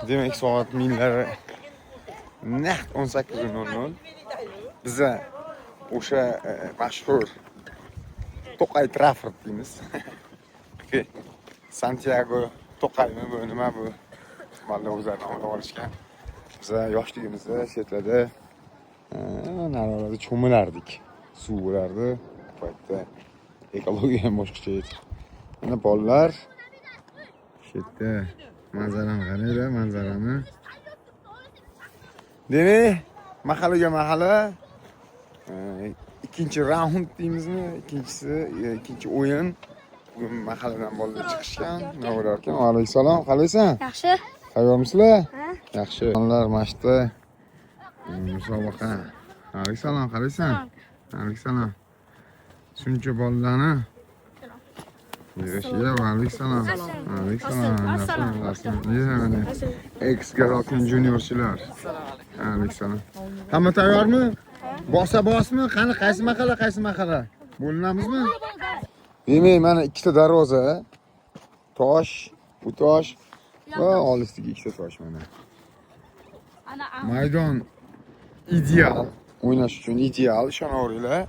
Demek soat millari naq 18:00. Biza o'sha mashhur To'qay Trafford deymiz. Santiago To'qaymi bu nima bu? Malla o'zlari nomini olishgan. Biza yoshligimizda chetlarda narilarda cho'milardik. Suv bo'lardi. Bu paytda ekologiya ham boshqacha edi. Mana bolalar shu yerda manzarani qaranglar, manzarani. Demak, mahallaga mahalla ikkinchi raund deymizmi? Ikkinchi o'yin. Bugun mahalladan bolalar chiqishgan. Nima bo'lar ekan? Alayhissalom, qalaysan? Yaxshi. Tayyormisizlar? Yaxshi. Bolalar mashqda musobaqa. Alayhissalom, qalaysan? Alayhissalom. Shuncha bolalarni Yürüyüşüye aleykümselam. Aleykümselam. Ex-Garokin Junior'çiler. Aleykümselam. Hamma tayyor mu? Bosmi? Qani qaysi mahalla? Bo'linamizmi? Demak, mana ikkita darvoza, tosh, bu tosh va olisdagi ikkita tosh mana. Maydon ideal, o'ynash uchun ideal, ishonaveringlar.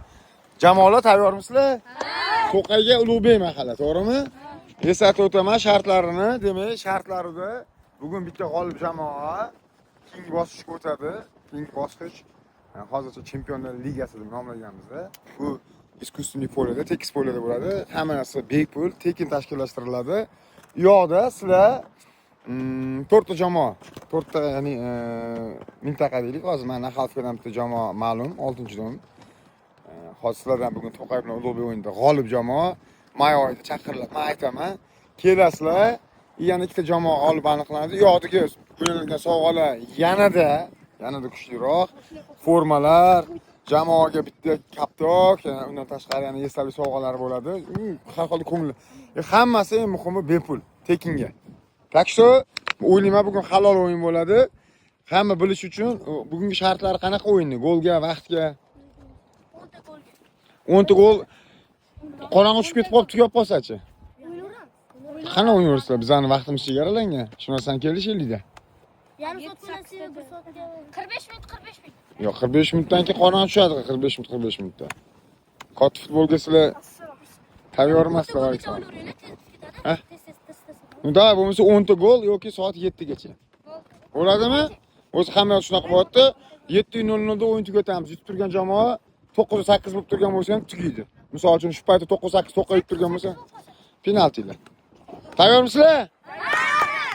Jamoalar tayyormisizlar? To'qayga Ulug'bek mahalla, to'g'rimi? Eslatib o'taman shartlarini. Demak, shartlarida bugun bitta g'olib jamoa keyingi bosqichga o'tadi. Keyingi bosqich hozircha Chempionlar Ligasi deb nomlaganmiz-da. Bu iskusniy polada, tekis polada bo'ladi. Hamma narsa bepul, tekin tashkillashtiriladi. U yoqda sizlar 4 ta jamoa, 4 ta ya'ni mintaqa deylik. Hozir mana Xalqdan bitta jamoa ma'lum, 6-dan. Hozirlardan bugun To'qay bilan Ulug'bek o'yinida g'olib jamoa may oyida chaqiriladi. Men aytaman, kelasizlar, yana ikkita jamoa g'olib aniqlanadi. U yoqdagi qo'yilgan sovg'alar yanada kuchliroq. Formalar, jamoaga bitta kaptok, undan tashqari yana esdalik sovg'alar bo'ladi. Har xil ko'ngil. Hammasi eng muhimi bepul, tekinga. Tak что, o'ylayman bugun halol o'yin bo'ladi. Hamma bilish uchun bugungi shartlar qanaqa o'yinni? Golga, vaqtga 10 ta gol qorong'i tushib ketib qolib tugab qolsa-chi? Qana o'ynaysizlar? Bizning vaqtimiz chegaralangan. Shundan kelishaylik-da. Yarim soat bo'lsa 1 soatga 45 minut. Yo'q, 45 minutdan keyin qorong'i tushadi, 45 minutda. Katta futbolga sizlar tayyor emaslar, aytsan. Ha? Unda bo'lmasa 10 ta gol yoki soat 7 gacha. Bo'ladimi? O'zi hamma shunaqa bo'lyapti. 7:00 da o'yin tugatamiz. Yutib turgan jamoa 9-8 bo'lib turgan bo'lsa ham tugaydi. Misol uchun shu paytda 9-8 To'qay yutib turgan bo'lsa, penaltilar. Tayyormisizlar?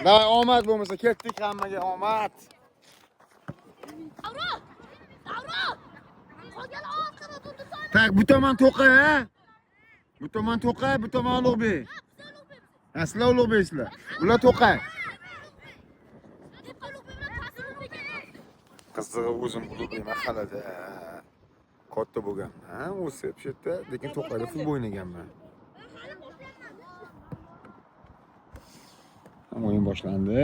Davay, omad bo'lmasa ketdik, hammaga omad. Tak, bu tomon To'qay, ha? Bu tomon To'qay, bu tomon Ulug'bek. Sizlar Ulug'beksizlar. Ular To'qay. Qizig'i o'zim Ulug'bek mahallada katta bo'lganman. Ha, o'sib shu yerda, lekin To'qayda futbol o'ynaganman. O'yin boshlandi.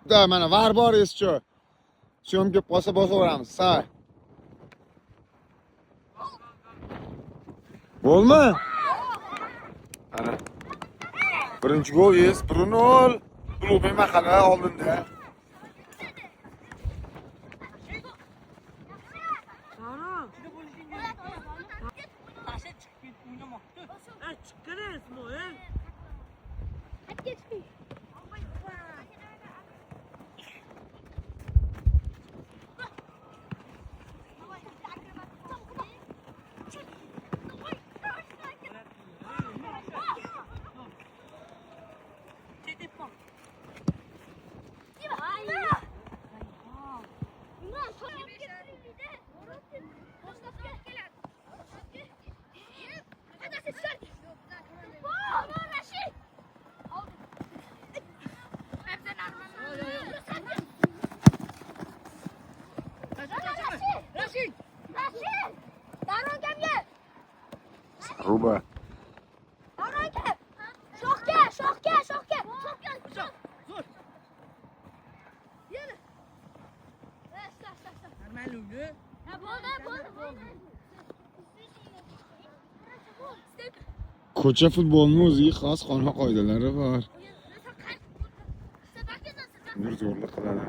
Da mana var bor eschi. Shom kelib qolsa bosaveramiz. Say. Bo'lmi? Ana. Birinchi gol yes, 1-0. Ulug'bek mahalla oldinda. Ruba. Ko'cha futbolining o'ziga xos qonun qoidalari bor. Bir zo'rlik qiladi.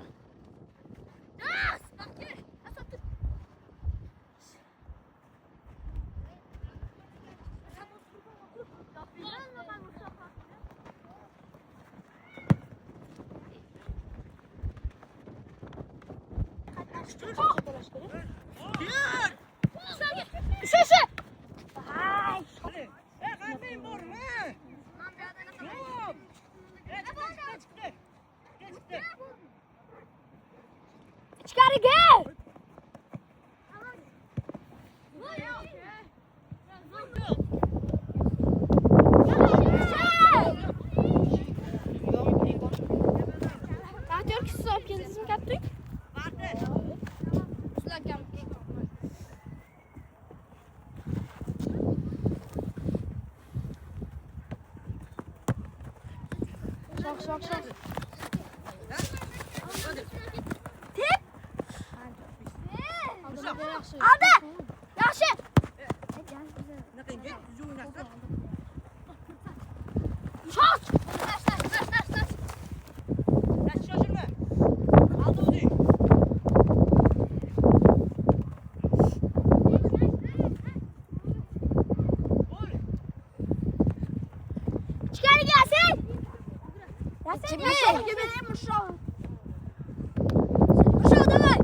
İçeri gel. Aktör kişisi olup kendinizi mi kaptık? Şok. Tip. Aldı. Yaxşı. Şok. Taş. İçeri gelsin. Yasin. Muşra, давай.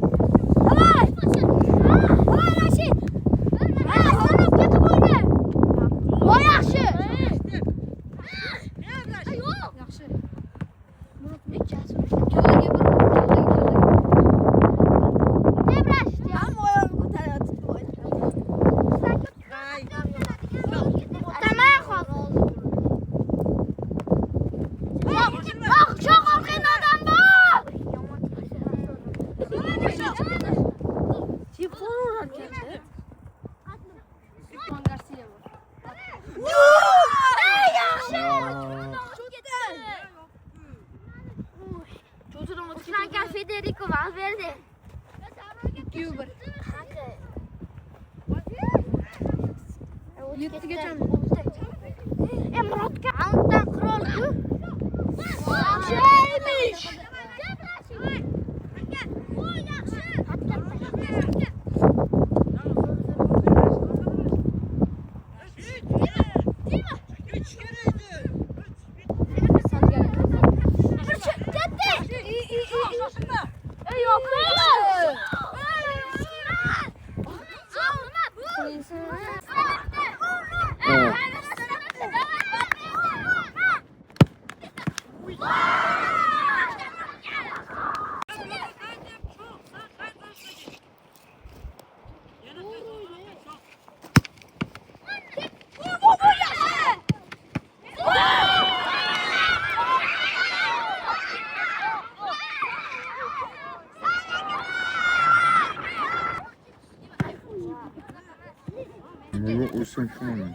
Давай, Rashid. Sanatga to'g'ri. Voy yaxshi. Yaxshi. Çok korkun adam bu. Franca Federico Valverde. Youtuber. Yetti geçen. Murat'ka alttan kral. Şeymiş. Bunu uysun şunu.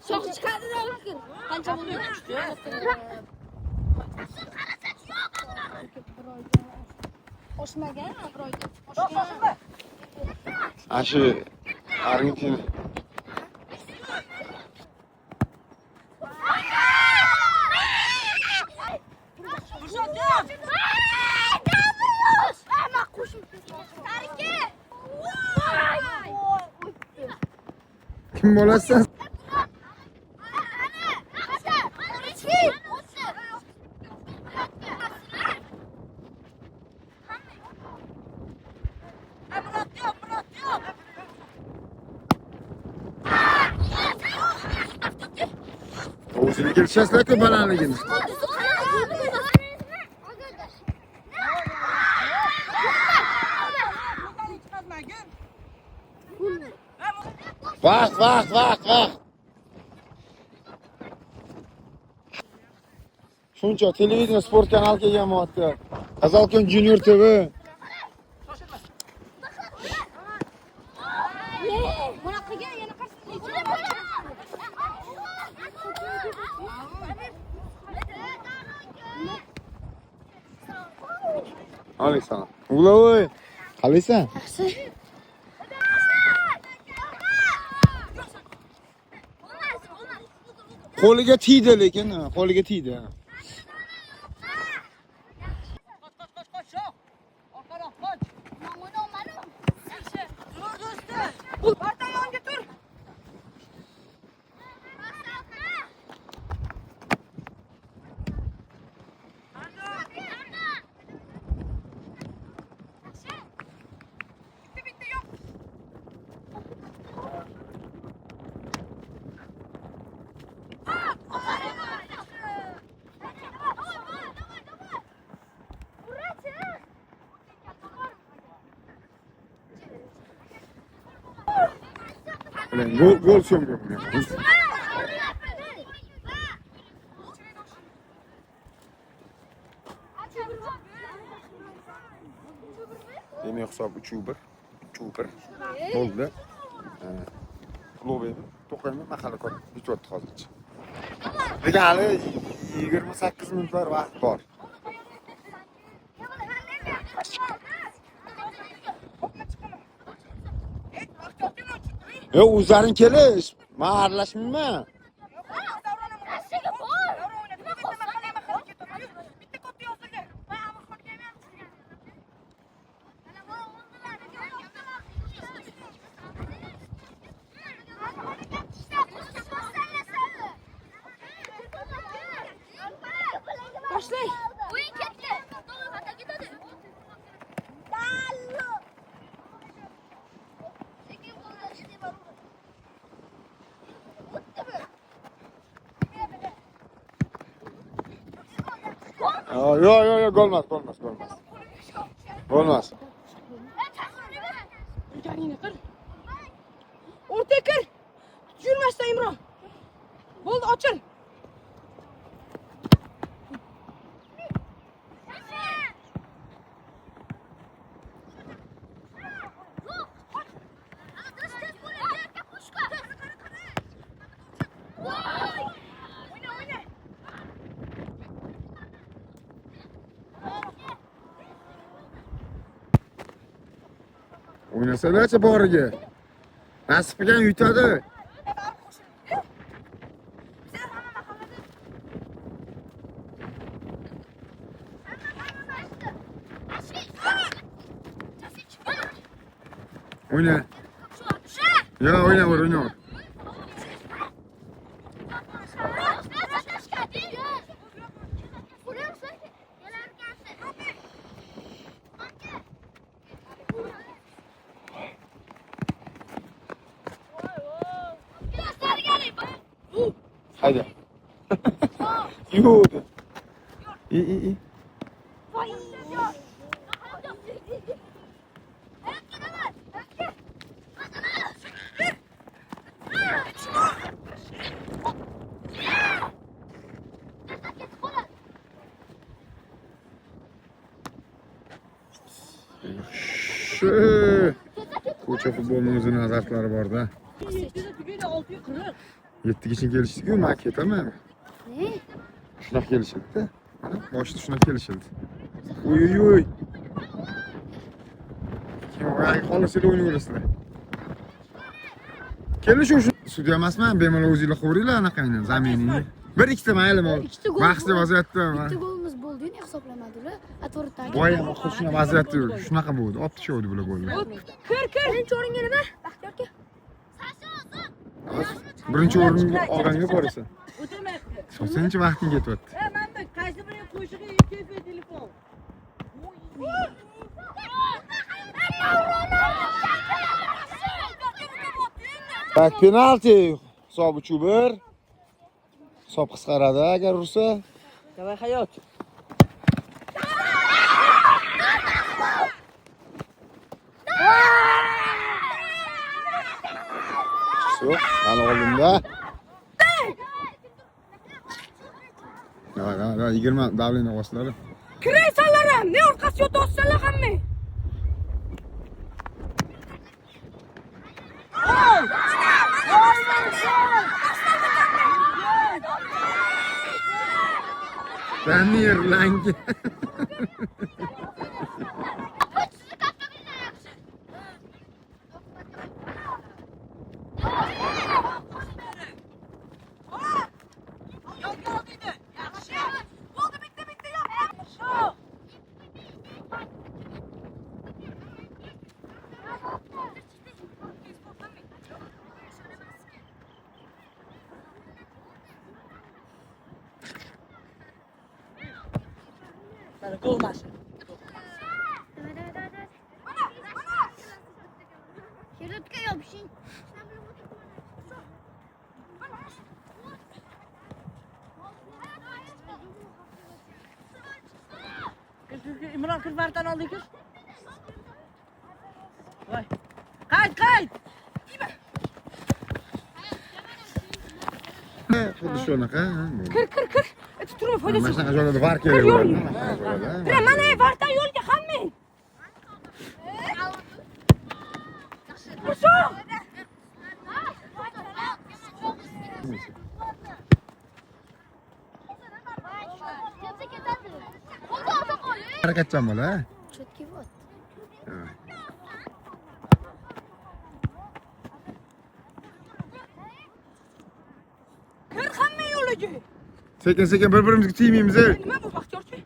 Çok çıkardılar bakın. Anca bunu tutuyor. Hoşuma geldi mi buraydı? Aşı Argentina. Kim bo'lasan? O'ziga kelishasizlar-ku balandligini. Vaqt. Shuncha televideniya sport kanal kelganmoqda. Azalkon Junior TV. Bunaqaga yana Alaysan. Ulovoy. Qalaysan? Yaxshi. Qo'liga tiydi lekin, qo'liga tiydi. Gol so'mdim. Demek hisob 3-1. 3-1. Bo'ldi. Klubim to'qaymi mahalla ko'p bityapti hozircha. Lekin hali 28 minutlar vaqt bor. O'zlaring kelish. Men aralashmayman. Boshlang. O'yin ketdi. To'g'ri ketadi. Yo, golmas. Bo'lmas. O'rtaga kir. Yurmasdan Imron. Bo'ldi, ochil. O'ynasalachi boriga. Nasib qilgan yutadi. Oyna. Ya oyna. Haydi. Yudi. İyi. Şu ko'cha futbolining o'zini azartlari bor-da. 7 için kelishdik-ku, men ketaman. Shunaqa kelishildi-da. Mana boshida shunaqa kelishildi. Uy. Kimga qolisida o'ynaysizlar. Kelishuv sudya emasman, bemalol o'zingizlar qilinglar anaqani, zaminini. Bir ikkita mayli mol. Vaqtda vaziyatda. Bitta golimiz bo'ldi, uni hisoblamadilar. Atvortdagi. Voy, ama shunaqa vaziyatda shunaqa bo'ldi. Olib tushdi bular golni. Kir. Birinchi o'ringa nima? Baxtiyorga. Birinchi o'ringa olganga borasan. O'tirmayapti. So'nchi vaqting ketyapti. Mana qaysi birini qo'shig'i yetkazib telefon. Tak, penalti. Hisob 3-1. Hisob qisqaradi agar ursa. Davay hayot. Yo'q, ana oldimda. Da 20 davleniya qo'ysalar. Kiraysanlarim, ne orqasi yo'tolsalar hamma. Ben yerlangi. Olmaz. Şerutka yapışın. İmran kız vartan aldı kız. Vay. Kayıt. Xuddi shunaqa. Kır. Tuturma foydası. Mana shunaqa joylarda var kerak yo'l. bo'ladi. Kira mana vartan yo'lga hamma. Qo'sho. Harakatchan bola. Cho'tki bot. Kır hamma yo'liga. Sekin bir-birimizga tegmaymiz. Nima bu baxtiyorchi?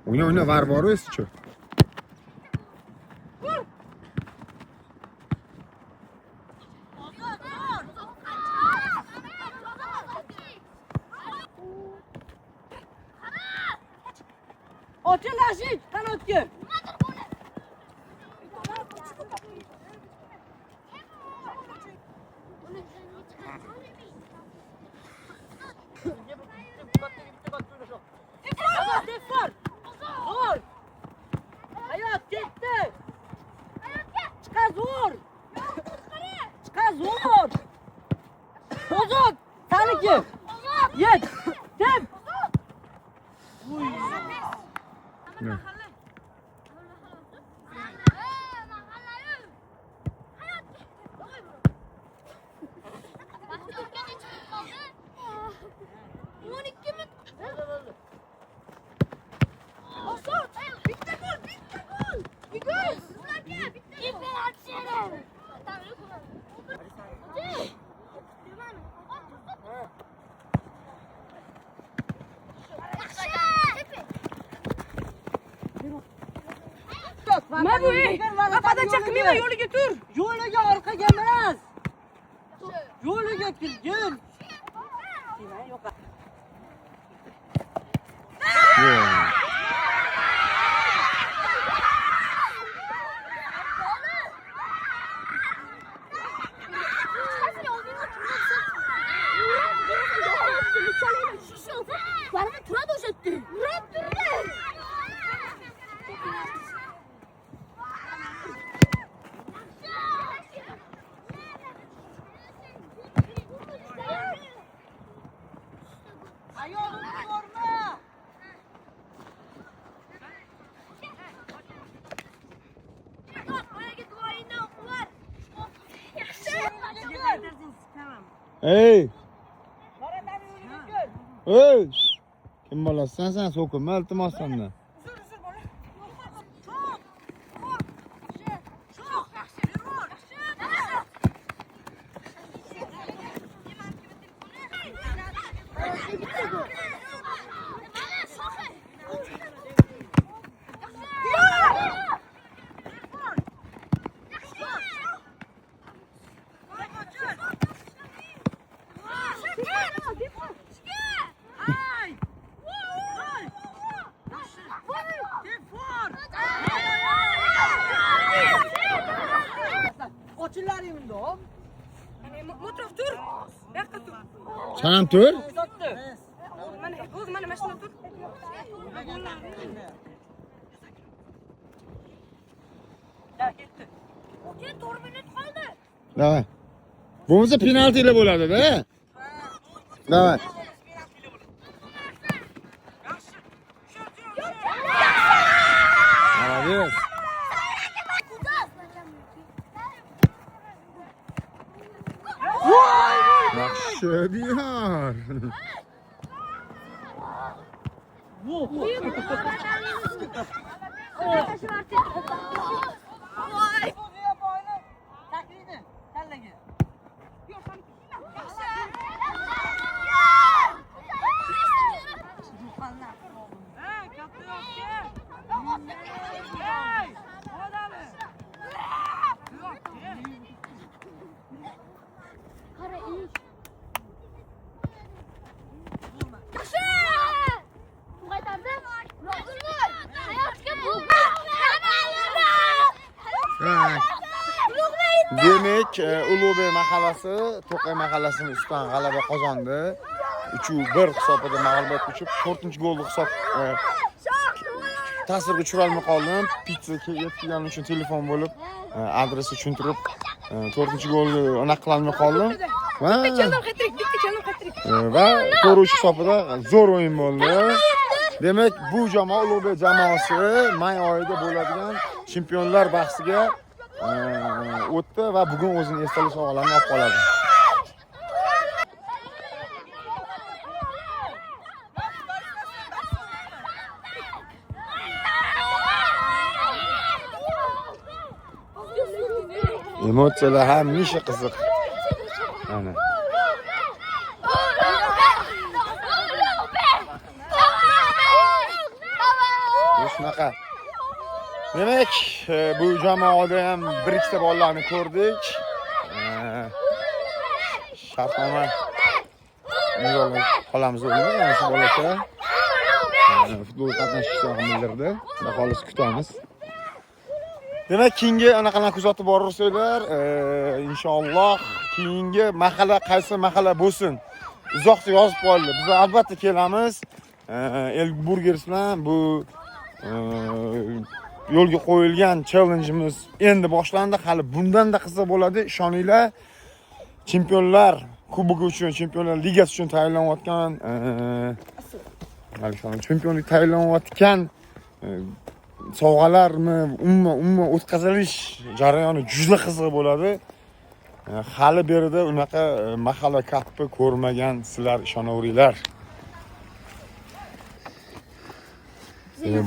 O'yna, var o'zicha. Ochil Rashid, qanotga. Defar. Zo'r. Hayot ketdi. Chiqar zo'r. Ozod, taniki. Yet. Tep. Nima bu? Apadan chaqmayman, yo'liga tur. Yo'liga orqaga emas. Yo'liga tur. Bana turada uzattı. Ayağını yorma. Ey! Oradan yo'liga tur. Ey! Kim bolasisan sen so'kinma iltimos sendan. Uzr bola. Çok. Ochillaringni dom. Motor tur. Yoqqa tur. Sen ham tur. Zotdi. Mana mashina tur. Ya ketdi. 4 minut qoldi. Davay. Bo'lmasa penaltilar bo'ladi-da. Davay. Yes. Yaxshi diyor. Taklidi. Kallaga. Demek Ulug'bek mahallasi To'qay mahallasini ustidan g'alaba qozondi. 3-1 hisobida mag'lubiyat uchib 4-golli hisob ta'sirga tushira olmay qoldim. Pizza yetkazganim uchun telefon bo'lib, adresni tushuntirib 4-golni aniq qila olmay qoldim. Va ko'ruvchi hisobida zo'r o'yin bo'ldi. Demak, bu jamoa Ulug'bek jamoasi may oyida bo'ladigan chempionlar bahsiga o'tdi va bugun o'zini esdalik sovg'alarini olib qoladi. Emotsiyalar hamisha qiziq. Mana. Shunaqa. Demak, bu jamoada ham bir ikkita bolalarni ko'rdik. Shartnoma imzolab qolamiz o'yinda, shu bolalar futbol qatnashishni bildirdi. Xudo xolis kutamiz. Demak, keyingi anaqalarni kuzatib borarsizlar, inshaalloh keyingi mahalla qaysi mahalla bo'lsin, uzoqcha yozib qo'yinglar. Biz albatta kelamiz. Elburgers bilan bu yo'lga qo'yilgan challenge'imiz endi boshlandi. Hali bundan-da qiziq bo'ladi, ishoninglar. Chempionlar kubogi uchun, Chempionlar ligasi uchun tayyorlanayotgan chempionlik tayyorlanayotgan sovg'alarni umuman o'tkazilish jarayoni juda qiziq bo'ladi. Hali berida unaqa mahalla kapi ko'rmagan sizlar, ishonaveringlar.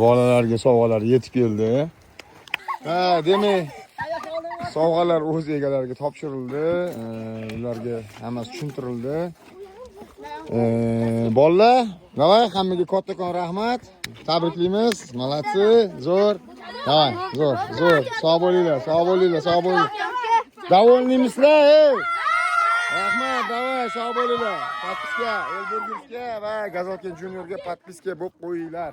Bolalarga sovg'alar yetib keldi. Demak, sovg'alar o'z egalariga topshirildi. Ularga hammasi tushuntirildi. Bolalar, davay, hammaga kattakon rahmat. Tabriklaymiz. Malatsi, zo'r. Davay, zo'r. Sog' bo'linglar, sog' bo'linglar. Davolniymizlar, ey. Rahmat, davay, sog' bo'linglar. Podpiska, Elburgersga va Gazalken Juniorga podpiska bo'lib qo'yinglar.